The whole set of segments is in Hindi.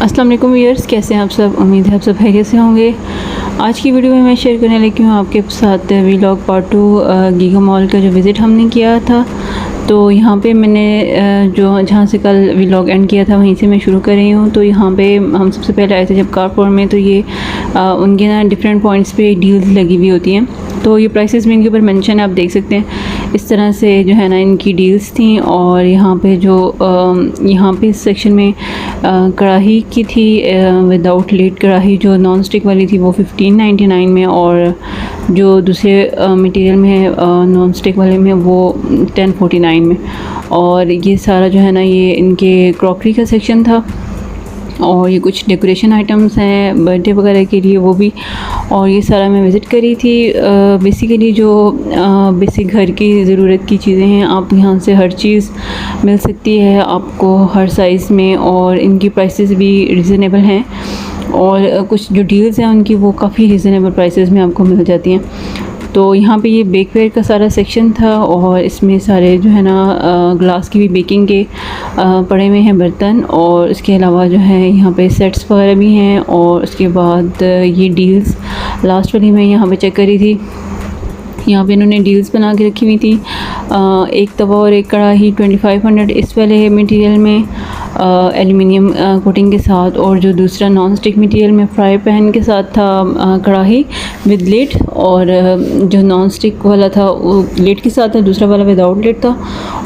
अस्सलाम वालेकुम व्यूअर्स, कैसे हैं आप सब। उम्मीद है आप सब खैरियत से होंगे। आज की वीडियो में मैं शेयर करने लगी हूँ आपके साथ वीलॉग पार्ट 2 गीगा मॉल का जो विज़िट हमने किया था। तो यहाँ पे मैंने जहाँ से कल व्लॉग एंड किया था वहीं से मैं शुरू कर रही हूँ। तो यहाँ पे हम सबसे पहले आए थे जब कारपोर में, तो ये उनके ना डिफरेंट पॉइंट्स पे डील्स लगी हुई होती हैं। तो ये प्राइसेस भी इनके ऊपर मेंशन है, आप देख सकते हैं। इस तरह से जो है ना इनकी डील्स थी। और यहाँ पे जो यहाँ पे इस सेक्शन में कढ़ाई की थी विदाउट लिड कढ़ाई, जो नॉन स्टिक वाली थी वो 1599 में, और जो दूसरे मटेरियल में है नॉन स्टिक वाले में वो 1049 में। और ये सारा जो है ना ये इनके क्रॉकरी का सेक्शन था। और ये कुछ डेकोरेशन आइटम्स हैं बर्थडे वगैरह के लिए, वो भी। और ये सारा मैं विज़िट करी थी। बेसिकली जो बेसिक घर की ज़रूरत की चीज़ें हैं, आप यहाँ से हर चीज़ मिल सकती है आपको हर साइज़ में। और इनकी प्राइसेस भी रिज़नेबल हैं, और कुछ जो डील्स हैं उनकी वो काफ़ी रिज़नेबल प्राइसेस में आपको मिल जाती हैं। तो यहाँ पे ये बेकवेयर का सारा सेक्शन था, और इसमें सारे जो है ना ग्लास की भी बेकिंग के पड़े हुए हैं बर्तन। और इसके अलावा जो है यहाँ पे सेट्स वगैरह भी हैं। और उसके बाद ये डील्स लास्ट वाली मैं यहाँ पे चेक करी थी। यहाँ पे इन्होंने डील्स बना के रखी हुई थी। एक तवा और एक कढ़ाई 2500 इस वाले मटेरियल में एल्युमिनियम कोटिंग के साथ, और जो दूसरा नॉन स्टिक मटेरियल में फ्राई पैन के साथ था कढ़ाई विद लिड। और जो नॉन स्टिक वाला था वो लिड के साथ था, दूसरा वाला विदाउट लिड था।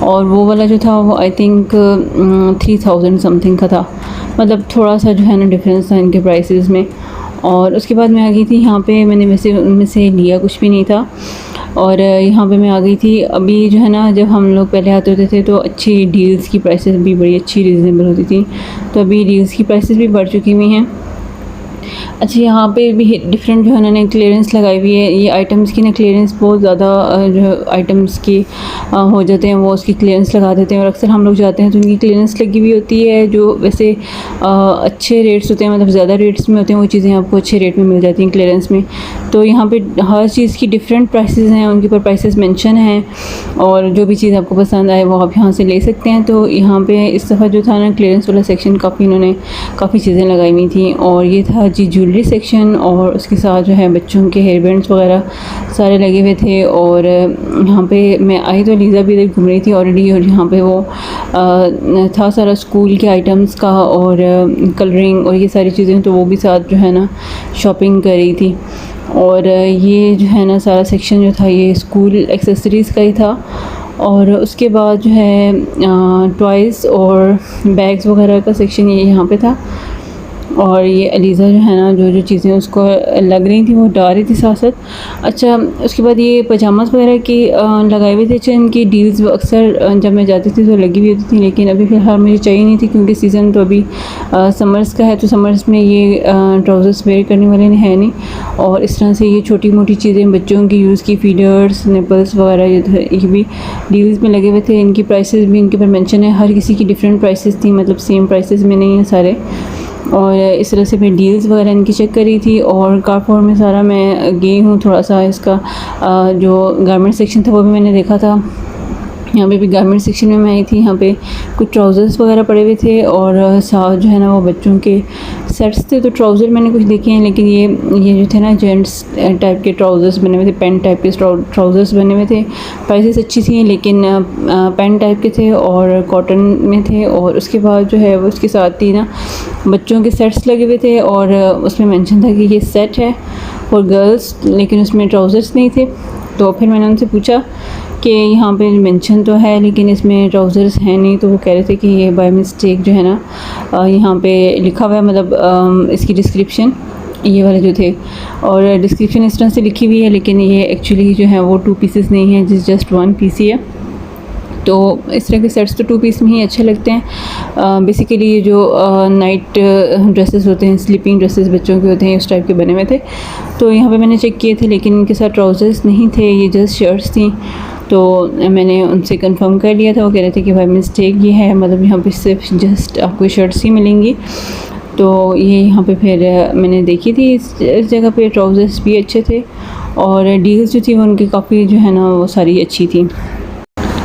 और वो वाला जो था वो आई थिंक 3000 समथिंग का था। मतलब थोड़ा सा जो है ना डिफरेंस था इनके प्राइसेस में। और उसके बाद मैं आ गई थी यहाँ पे, मैंने वैसे उनमें से लिया कुछ भी नहीं था। और यहाँ पे मैं आ गई थी। अभी जो है ना जब हम लोग पहले आते होते थे तो अच्छी डील्स की प्राइसेस भी बड़ी अच्छी रिजनेबल होती थी। तो अभी डील्स की प्राइसेस भी बढ़ चुकी हुई हैं। अच्छा, यहाँ पे भी डिफरेंट जो है उन्होंने क्लियरेंस लगाई हुई है। ये आइटम्स की ना क्लियरेंस बहुत ज़्यादा जो आइटम्स की हो जाते हैं वो उसकी क्लियरेंस लगा देते हैं। और अक्सर हम लोग जाते हैं तो उनकी क्लियरेंस लगी हुई होती है, जो वैसे अच्छे रेट्स होते हैं, मतलब ज़्यादा रेट्स में होते हैं वो चीज़ें आपको अच्छे रेट में मिल जाती हैं क्लियरेंस में। तो यहाँ पे हर चीज़ की डिफरेंट प्राइसेस हैं, उनके ऊपर प्राइसेस मेंशन हैं। और जो भी चीज़ आपको पसंद आए वो आप यहाँ से ले सकते हैं। तो यहाँ पे इस दफ़ा जो था ना क्लियरेंस वाला सेक्शन इन्होंने काफ़ी चीज़ें लगाई हुई थी। और ये था जी ज्वेलरी सेक्शन, और उसके साथ जो है बच्चों के हेयर बैंड्स वगैरह सारे लगे हुए थे। और यहाँ पे मैं आई तो लीज़ा भी इधर घूम रही थी ऑलरेडी। और यहाँ पे वो था सारा स्कूल के आइटम्स का और कलरिंग और ये सारी चीज़ें, तो वो भी साथ जो है ना शॉपिंग कर रही थी। और ये जो है ना सारा सेक्शन जो था ये स्कूल एक्सेसरीज़ का ही था। और उसके बाद जो है टॉयज़ और बैग्स वगैरह का सेक्शन ये यहाँ पे था। और ये अलीज़ा जो है ना जो चीज़ें उसको लग रही थी वो डाल रही थी साथ साथ। अच्छा, उसके बाद ये पजामास वगैरह की लगाए हुए थे। अच्छा, इनकी डील्स अक्सर जब मैं जाती थी तो लगी हुई होती थी, लेकिन अभी फ़िलहाल मुझे चाहिए नहीं थी क्योंकि सीज़न तो अभी समर्स का है। तो समर्स में ये ट्राउज़र्स वेयर करने वाले है नहीं। और इस तरह से ये छोटी मोटी चीज़ें बच्चों की यूज़ की फीडर्स निपल्स वगैरह ये भी डील्स में लगे हुए थे। इनकी प्राइसेस भी इनके ऊपर मेंशन है, हर किसी की डिफरेंट प्राइसेस थी, मतलब सेम प्राइसेस में नहीं है सारे। और इस तरह से मैं डील्स वगैरह इनकी चेक करी थी। और कारपोर में सारा मैं गई हूँ, थोड़ा सा इसका जो गारमेंट सेक्शन था वो भी मैंने देखा था। यहाँ पे भी गारमेंट सेक्शन में मैं आई थी। यहाँ पे कुछ ट्राउज़र्स वगैरह पड़े हुए थे, और साथ जो है ना वो बच्चों के सेट्स थे। तो ट्राउज़र मैंने कुछ देखे हैं, लेकिन ये जो थे ना जेंट्स टाइप के ट्राउज़र्स बने हुए थे, पैंट टाइप के ट्राउज़र्स बने हुए थे। प्राइसेस अच्छी थी, लेकिन पैंट टाइप के थे और कॉटन में थे। और उसके बाद जो है वो उसके साथ ही ना बच्चों के सेट्स लगे हुए थे, और उसमें मेंशन था कि ये सेट है फॉर गर्ल्स, लेकिन उसमें ट्राउज़र्स नहीं थे। तो फिर मैंने उनसे पूछा कि यहाँ पे मेंशन तो है लेकिन इसमें ट्राउज़र्स हैं नहीं। तो वो कह रहे थे कि ये बाय मिस्टेक जो है ना यहाँ पे लिखा हुआ है, मतलब इसकी डिस्क्रिप्शन ये वाले जो थे। और डिस्क्रिप्शन इस तरह से लिखी हुई है, लेकिन ये एक्चुअली जो है वो 2 पीसेस नहीं है, जस्ट 1 पीस ही है। तो इस तरह के सेट्स तो 2 पीस में ही अच्छे लगते हैं। बेसिकली ये जो नाइट ड्रेसेस होते हैं, स्लीपिंग ड्रेसेस बच्चों के होते हैं, उस टाइप के बने हुए थे। तो यहाँ पे मैंने चेक किए थे, लेकिन इनके साथ ट्राउज़र्स नहीं थे, ये जस्ट शर्ट्स थी। तो मैंने उनसे कंफर्म कर लिया था। वो कह रहे थे कि भाई मिस्टेक ये है, मतलब यहाँ पे सिर्फ जस्ट आपको शर्ट्स ही मिलेंगी। तो ये यहाँ पे फिर मैंने देखी थी, इस जगह पे ट्राउज़र्स भी अच्छे थे और डील्स जो थी वो उनकी काफ़ी जो है ना वो सारी अच्छी थी।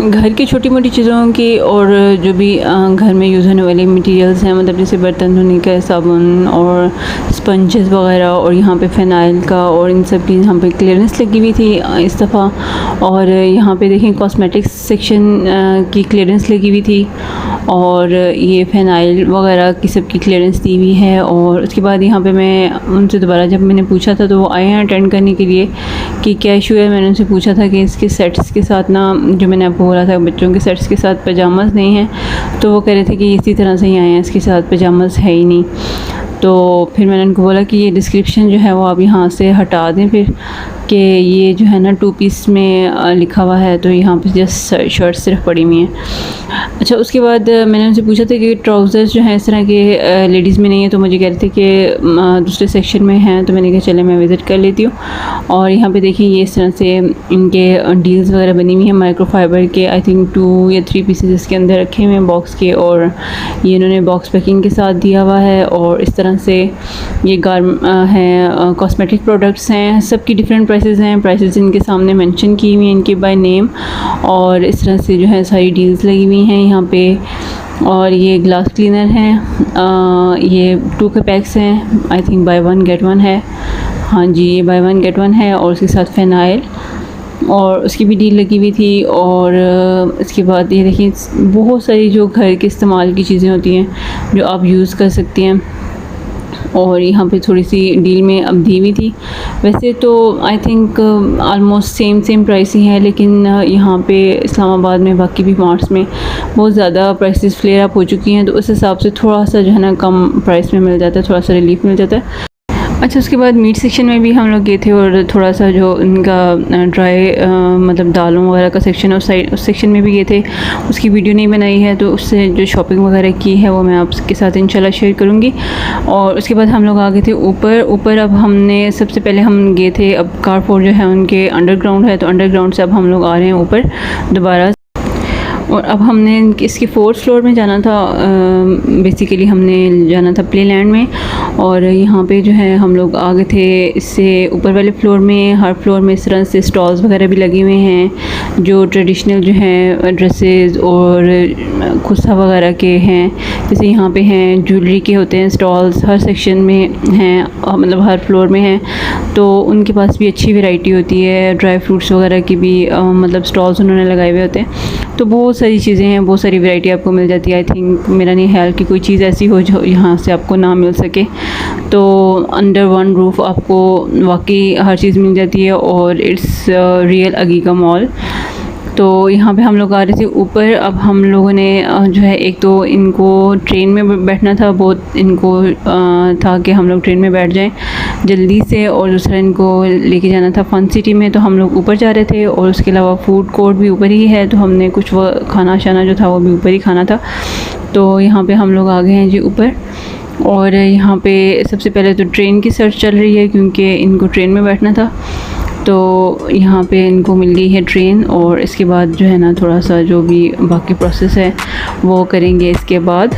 घर की छोटी मोटी चीज़ों की और जो भी घर में यूज़ होने वाले मटेरियल्स हैं, मतलब जैसे बर्तन धोने का साबुन और स्पंजेस वगैरह, और यहाँ पे फ़िनाइल का और इन सब की यहाँ पे क्लियरेंस लगी हुई थी इस दफ़ा। और यहाँ पे देखें कॉस्मेटिक्स सेक्शन की क्लियरेंस लगी हुई थी, और ये फ़िनाइल वगैरह की सब की क्लियरेंस दी हुई है। और उसके बाद यहाँ पे मैं उनसे दोबारा जब मैंने पूछा था तो वो आए हैं अटेंड करने के लिए कि क्या इशू है। मैंने उनसे पूछा था कि इसके सेट्स के साथ ना, जो मैंने आपको बोला था बच्चों के सेट्स के साथ पजामास नहीं हैं, तो वो कह रहे थे कि इसी तरह से ही आए हैं, इसके साथ पजामास है ही नहीं। तो फिर मैंने उनको बोला कि ये डिस्क्रिप्शन जो है वो आप यहाँ से हटा दें फिर, कि ये जो है ना 2 पीस में लिखा हुआ है, तो यहाँ पे जस्ट शर्ट सिर्फ पड़ी हुई हैं। अच्छा, उसके बाद मैंने उनसे पूछा था कि ट्राउज़र्स जो हैं इस तरह के लेडीज़ में नहीं है, तो मुझे कह रहे थे कि दूसरे सेक्शन में हैं। तो मैंने कहा चले मैं विज़िट कर लेती हूँ। और यहाँ पे देखिए ये इस तरह से इनके डील्स वगैरह बनी हुई हैं माइक्रोफाइबर के। आई थिंक 2 या 3 पीसेस इसके अंदर रखे हुए हैं बॉक्स के, और ये इन्होंने बॉक्स पैकिंग के साथ दिया हुआ है। और इस तरह से ये हैं कॉस्मेटिक प्रोडक्ट्स हैं, सबकी डिफरेंट प्राइसेस हैं। प्राइसेस इनके सामने मेंशन की हुई हैं इनके बाय नेम, और इस तरह से जो है सारी डील्स लगी हुई हैं यहाँ पे। और ये ग्लास क्लीनर हैं, ये 2 के पैक्स हैं, आई थिंक बाय 1 गेट 1 है। हाँ जी, ये बाय 1 गेट 1 है। और उसके साथ फ़िनाइल और उसकी भी डील लगी हुई थी। और इसके बाद ये देखिए बहुत सारी जो घर के इस्तेमाल की चीज़ें होती हैं जो आप यूज़ कर सकती हैं, और यहाँ पे थोड़ी सी डील में अब दी हुई थी। वैसे तो I think almost same price ही है, लेकिन यहाँ पे इस्लामाबाद में बाकी भी मार्ट्स में बहुत ज़्यादा प्राइसेस फ्लेयर अप हो चुकी हैं, तो उस हिसाब से थोड़ा सा जो है ना कम प्राइस में मिल जाता है, थोड़ा सा रिलीफ मिल जाता है। अच्छा, उसके बाद मीट सेक्शन में भी हम लोग गए थे, और थोड़ा सा जो इनका ड्राई मतलब दालों वगैरह का सेक्शन है उस सेक्शन में भी गए थे। उसकी वीडियो नहीं बनाई है, तो उससे जो शॉपिंग वगैरह की है वो मैं आपके साथ इंशाल्लाह शेयर करूँगी। और उसके बाद हम लोग आ गए थे ऊपर। अब हमने सबसे पहले हम गए थे, अब कारपोर जो है उनके अंडरग्राउंड है, तो अंडरग्राउंड से अब हम लोग आ रहे हैं ऊपर दोबारा। और अब हमने इसके 4th फ्लोर में जाना था। बेसिकली हमने जाना था प्ले लैंड में, और यहाँ पे जो है हम लोग आ गए थे। इससे ऊपर वाले फ्लोर में, हर फ्लोर में इस तरह से स्टॉल्स वगैरह भी लगे हुए हैं जो ट्रेडिशनल जो हैं ड्रेसेस और खुस्सा वगैरह के हैं। जैसे यहाँ पे हैं ज्वेलरी के होते हैं स्टॉल्स, हर सेक्शन में हैं, मतलब हर फ्लोर में हैं। तो उनके पास भी अच्छी वैरायटी होती है, ड्राई फ्रूट्स वगैरह की भी मतलब स्टॉल्स उन्होंने लगाए हुए होते हैं। तो बहुत सारी चीज़ें हैं, बहुत सारी वैरायटी आपको मिल जाती है। आई थिंक मेरा नहीं ख्याल कि कोई चीज़ ऐसी हो जो यहाँ से आपको ना मिल सके। तो अंडर वन रूफ़ आपको वाकई हर चीज़ मिल जाती है, और इट्स रियल अगीगा मॉल। तो यहाँ पे हम लोग आ रहे थे ऊपर। अब हम लोगों ने जो है, एक तो इनको ट्रेन में बैठना था, बहुत इनको था कि हम लोग ट्रेन में बैठ जाएं जल्दी से, और दूसरा इनको लेके जाना था फन सिटी में। तो हम लोग ऊपर जा रहे थे, और उसके अलावा फूड कोर्ट भी ऊपर ही है, तो हमने कुछ वो खाना शाना जो था वो भी ऊपर ही खाना था। तो यहाँ पे हम लोग आ गए हैं जी ऊपर। और यहाँ पे सबसे पहले तो ट्रेन की सर्च चल रही है, क्योंकि इनको ट्रेन में बैठना था। तो यहाँ पे इनको मिल गई है ट्रेन, और इसके बाद जो है ना थोड़ा सा जो भी बाकी प्रोसेस है वो करेंगे इसके बाद।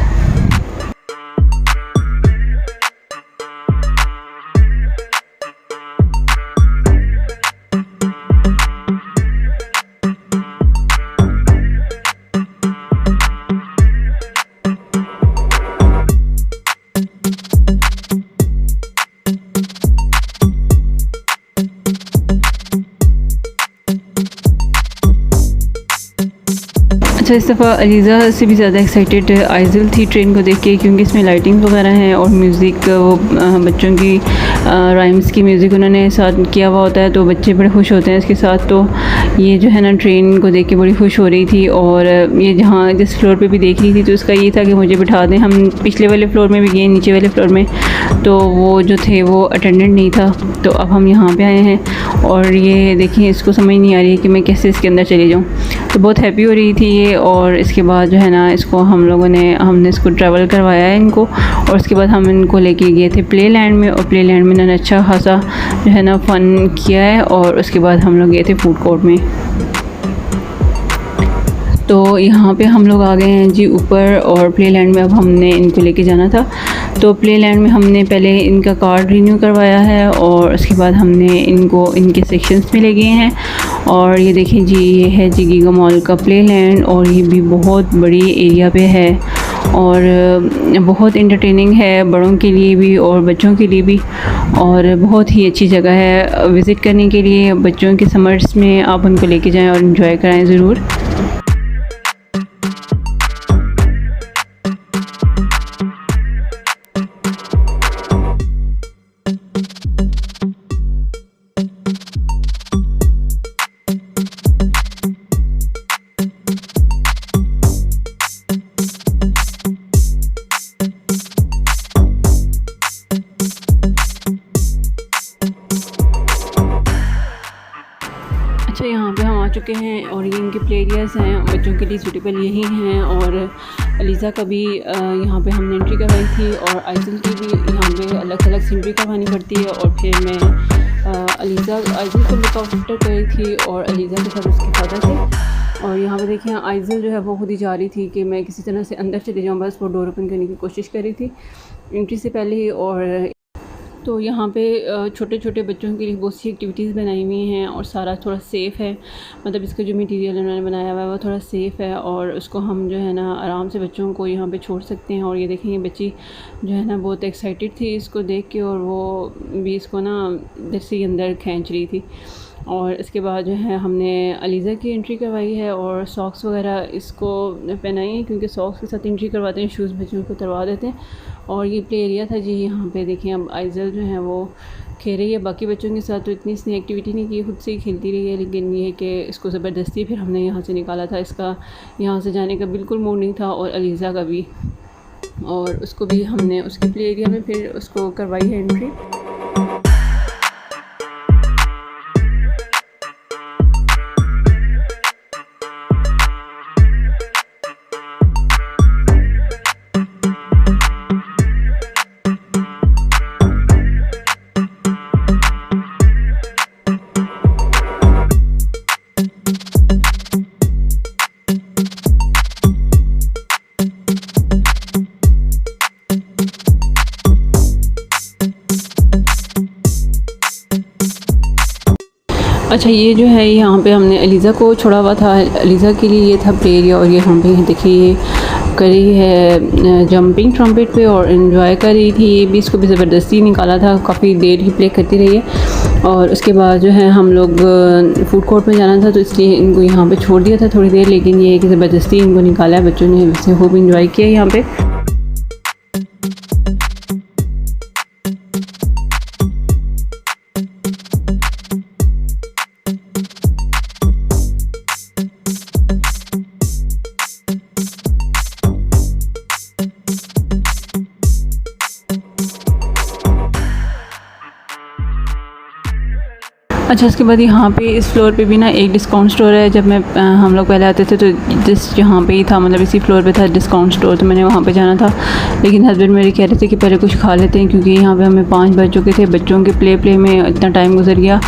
अच्छा, इस दफ़ा अलीज़ा से भी ज़्यादा एक्साइटेड आइज़ल थी ट्रेन को देख के, क्योंकि इसमें लाइटिंग वगैरह हैं और म्यूज़िक वो बच्चों की राइम्स की म्यूज़िक उन्होंने साथ किया हुआ होता है, तो बच्चे बड़े खुश होते हैं इसके साथ। तो ये जो है ना ट्रेन को देख के बड़ी खुश हो रही थी। और ये जहाँ जिस फ्लोर पे भी देख रही थी तो उसका ये था कि मुझे बिठा दें। हम पिछले वाले फ्लोर में भी गए, नीचे वाले फ्लोर में, तो वो जो थे वो अटेंडेंट नहीं था। तो अब हम यहाँ पे आए हैं और ये देखिए इसको समझ नहीं आ रही है कि मैं कैसे इसके अंदर चली जाऊँ। तो बहुत हैप्पी हो रही थी ये। और इसके बाद जो है ना इसको हमने इसको ट्रैवल करवाया है इनको, और उसके बाद हम इनको लेके गए थे प्ले लैंड में, और प्ले लैंड में इन्होंने अच्छा खासा जो है ना फ़न किया है। और उसके बाद हम लोग गए थे फूड कोर्ट में। तो यहाँ पे हम लोग आ गए हैं जी ऊपर, और प्ले लैंड में अब हमने इनको लेके जाना था। तो प्ले लैंड में हमने पहले इनका कार्ड रिन्यू करवाया है, और उसके बाद हमने इनको इनके सेक्शंस में ले गए हैं। और ये देखें जी, ये है जी गीगा मॉल का प्ले लैंड, और ये भी बहुत बड़ी एरिया पे है और बहुत इंटरटेनिंग है बड़ों के लिए भी और बच्चों के लिए भी, और बहुत ही अच्छी जगह है विज़िट करने के लिए। बच्चों के समर्स में आप उनको लेके जाएं और इन्जॉय कराएं ज़रूर। अच्छा, यहाँ पे हम आ चुके हैं और ये इनके प्ले एरियाज़ हैं, बच्चों के लिए सूटेबल यही हैं। और अलीज़ा का भी यहाँ पे हमने एंट्री करवाई थी, और आइज़ल की भी यहाँ पे अलग अलग एंट्री करवानी पड़ती है। और फिर मैं आइज़ल को लुक आफ्टर कर रही थी, और अलीज़ा के साथ उसके फादर थे। और यहाँ पे देखिए आइज़ल जो है वो खुद ही जा रही थी कि मैं किसी तरह से अंदर चली जाऊँ, बस वो डोर ओपन करने की कोशिश कर रही थी एंट्री से पहले ही। और तो यहाँ पे छोटे छोटे बच्चों के लिए बहुत सी एक्टिविटीज़ बनाई हुई हैं, और सारा थोड़ा सेफ़ है, मतलब इसका जो मटेरियल उन्होंने बनाया हुआ है वो थोड़ा सेफ़ है, और उसको हम जो है ना आराम से बच्चों को यहाँ पे छोड़ सकते हैं। और ये देखें, ये बच्ची जो है ना बहुत एक्साइटेड थी इसको देख के, और वो भी इसको ना इधर से अंदर खींच रही थी। और इसके बाद जो है हमने अलीज़ा की एंट्री करवाई है, और सॉक्स वगैरह इसको पहनाई है, क्योंकि सॉक्स के साथ एंट्री करवाते हैं, शूज़ बच्चों को उतरवा देते हैं। और ये प्ले एरिया था जी, यहाँ पे देखें अब आइज़ल जो है वो खेल रही है। बाकी बच्चों के साथ तो इतनी इसने एक्टिविटी नहीं की, खुद से ही खेलती रही है, लेकिन ये है कि इसको ज़बरदस्ती फिर हमने यहाँ से निकाला था। इसका यहाँ से जाने का बिल्कुल मूड नहीं था, और अलीज़ा का भी, और उसको भी हमने उसके प्ले एरिया में फिर उसको करवाई है एंट्री। अच्छा, ये जो है यहाँ पे हमने अलीज़ा को छोड़ा हुआ था, अलीज़ा के लिए ये था प्ले एरिया। और ये यहाँ पे देखिए ये कर रही है जंपिंग ट्रम्पेट पे और इन्जॉय कर रही थी। ये भी इसको भी ज़बरदस्ती निकाला था, काफ़ी देर ही प्ले करती रही है। और उसके बाद जो है हम लोग फूड कोर्ट में जाना था, तो इसलिए इनको यहाँ पे छोड़ दिया था थोड़ी देर, लेकिन ये कि ज़बरदस्ती इनको निकाला है बच्चों ने। वैसे खूब इन्जॉय किया यहाँ पे। अच्छा, उसके बाद यहाँ पे इस फ्लोर पे भी ना एक डिस्काउंट स्टोर है। जब मैं हम लोग पहले आते थे तो जिस यहाँ पे ही था, मतलब इसी फ्लोर पे था डिस्काउंट स्टोर, तो मैंने वहाँ पे जाना था। लेकिन हस्बैंड मेरे कह रहे थे कि पहले कुछ खा लेते हैं, क्योंकि यहाँ पे हमें 5 बज चुके थे, बच्चों के प्ले में इतना टाइम गुजर गया।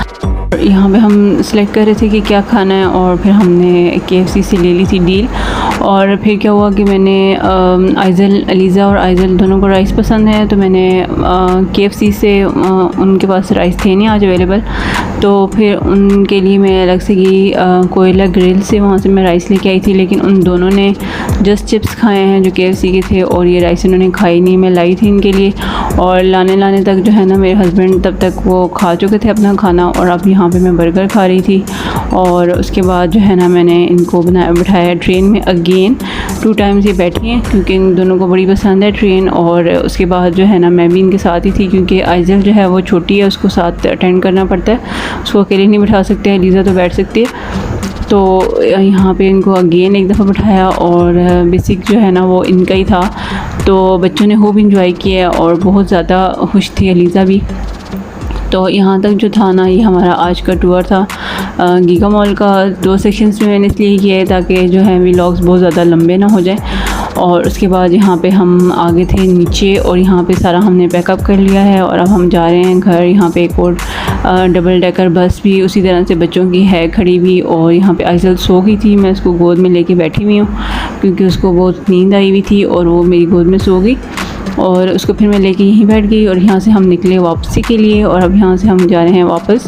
यहाँ पे हम सेलेक्ट कर रहे थे कि क्या खाना है, और फिर हमने KFC से ले ली थी डील। और फिर क्या हुआ कि मैंने अलीज़ा और आइज़ल दोनों को राइस पसंद है, तो मैंने KFC से उनके पास राइस थे नहीं आज अवेलेबल, तो फिर उनके लिए मैं अलग से गई कोयला ग्रिल से, वहाँ से मैं राइस लेके आई थी। लेकिन उन दोनों ने जस्ट चिप्स खाए हैं जो KFC के थे, और ये राइस उन्होंने खाई नहीं। मैं लाई थी इनके लिए, और लाने तक जो है ना मेरे हस्बैंड तब तक वो खा चुके थे अपना खाना, और अब यहाँ पे मैं बर्गर खा रही थी। और उसके बाद जो है ना मैंने इनको बिठाया ट्रेन में अगेन 2 टाइम्स ये बैठी हैं क्योंकि इन दोनों को बड़ी पसंद है ट्रेन। और उसके बाद जो है ना मैं भी इनके साथ ही थी क्योंकि आइजल जो है वो छोटी है, उसको साथ अटेंड करना पड़ता है, उसको अकेले नहीं बिठा सकते हैं, लीज़ा तो बैठ सकती है। तो यहाँ पे इनको अगेन एक दफ़ा बिठाया और बेसिक जो है ना वो इनका ही था। तो बच्चों ने खूब इंजॉय किया और बहुत ज़्यादा खुश थी अलीज़ा भी। तो यहाँ तक जो था ना ये हमारा आज का टूर था गीगा मॉल का। 2 सेक्शंस में मैंने इसलिए किया है ताकि जो है व्लॉग्स बहुत ज़्यादा लंबे ना हो जाए। और उसके बाद यहाँ पे हम आगे थे नीचे और यहाँ पे सारा हमने पैकअप कर लिया है और अब हम जा रहे हैं घर। यहाँ पे एक और डबल डेकर बस भी उसी तरह से बच्चों की है खड़ी हुई। और यहाँ पे आइजल सो गई थी, मैं उसको गोद में लेके बैठी हुई हूँ क्योंकि उसको बहुत नींद आई हुई थी और वो मेरी गोद में सो गई। और उसको फिर मैं लेके यहीं बैठ गई और यहाँ से हम निकले वापसी के लिए और अब यहाँ से हम जा रहे हैं वापस।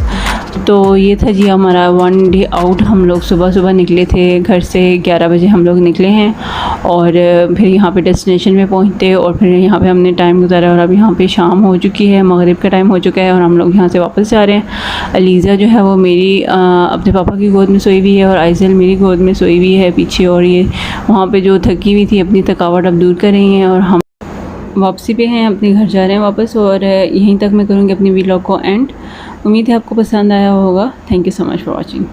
तो ये था जी हमारा 1 डे आउट। हम लोग सुबह सुबह निकले थे घर से, 11 बजे हम लोग निकले हैं और फिर यहाँ पे डेस्टिनेशन में पहुँचते और फिर यहाँ पे हमने टाइम गुजारा और अब यहाँ पे शाम हो चुकी है, मगरिब का टाइम हो चुका है और हम लोग यहाँ से वापस जा रहे हैं। अलीज़ा जो है वो मेरी अपने पापा की गोद में सोई हुई है और आइजल मेरी गोद में सोई हुई है पीछे। और ये वहाँ पर जो थकी हुई थी अपनी थकावट अब दूर कर रही हैं और हम वापसी पे हैं, अपने घर जा रहे हैं वापस। और यहीं तक मैं करूँगी अपनी व्लॉग को एंड। उम्मीद है आपको पसंद आया होगा। Thank you so much for watching.